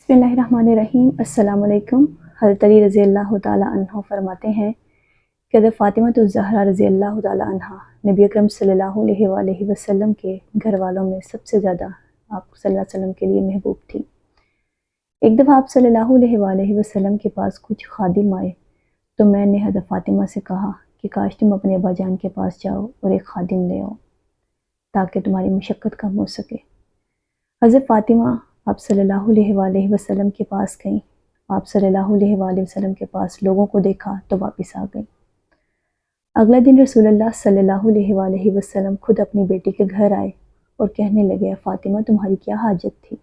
बिस्मिल्लाहिर्रहमानिर्रहीम। अस्सलाम वालेकुम। हज़रत अली रज़ी अल्लाह ताला अन्हो फरमाते हैं कि हज़रत फ़ातिमा ज़हरा रज़ी अल्लाह ताला अन्हा नबी अकरम सल्लल्लाहु अलैहि वसल्लम के घर वालों में सबसे ज़्यादा आप सल्लल्लाहु अलैहि वसल्लम के लिए महबूब थी। एक दफ़ा आप सल्लल्लाहु अलैहि वसल्लम के पास कुछ खादिम आए तो मैंने हज़रत फ़ातिमा से कहा कि काश तुम अपने अब्बा जान के पास जाओ और एक खादिम ले आओ ताकि तुम्हारी मशक्क़त कम हो सके। हज़रत फ़ातिमा आप सल्लल्लाहु अलैहि वसल्लम के पास गईं। आप सल्लल्लाहु अलैहि वसल्लम के पास लोगों को देखा तो वापस आ गईं। अगला दिन रसूलुल्लाह सल्लल्लाहु अलैहि वसल्लम खुद अपनी बेटी के घर आए और कहने लगे, फ़ातिमा तुम्हारी क्या हाजत थी?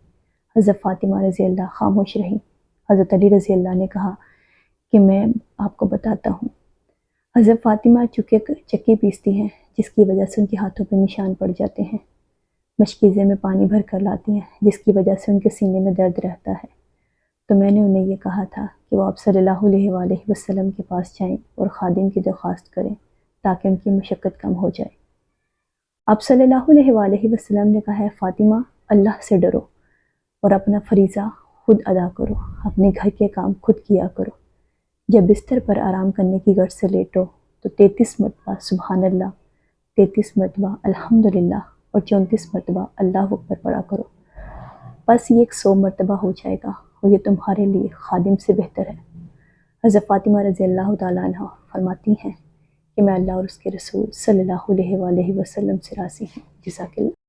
हज़रत फ़ातिमा रज़ी अल्लाह खामोश रहीं। हज़रत अली रज़ी अल्लाह ने कहा कि मैं आपको बताता हूँ। हज़रत फ़ातिमा चूँकि चक्की पीसती हैं जिसकी वजह से उनके हाथों पर निशान पड़ जाते हैं, मशकीज़े में पानी भर कर लाती हैं जिसकी वजह से उनके सीने में दर्द रहता है। तो मैंने उन्हें ये कहा था कि वो आप सल्लल्लाहु अलैहि वसल्लम के पास जाएं और खादिम की दरख्वास्त करें ताकि उनकी मशक्क़त कम हो जाए। आप सल्लल्लाहु अलैहि वसल्लम ने कहा है, फ़ातिमा अल्लाह से डरो और अपना फ़रीज़ा खुद अदा करो, अपने घर के काम खुद किया करो। जब बिस्तर पर आराम करने की गर्ज से लेटो तो 33 मरतबा सुबहान अल्लाह, 33 मरतबा अल्हम्दुलिल्लाह और 34 मरतबा अल्लाह अकबर पढ़ा करो। बस ये 100 मरतबा हो जाएगा और ये तुम्हारे लिए खादिम से बेहतर है। हज़रत फ़ातिमा रज़ी अल्लाह ताला अन्हा फरमाती हैं कि मैं अल्लाह और उसके रसूल सल्लल्लाहु अलैहि वसल्लम से राज़ी हूँ। जज़ाकल्लाह।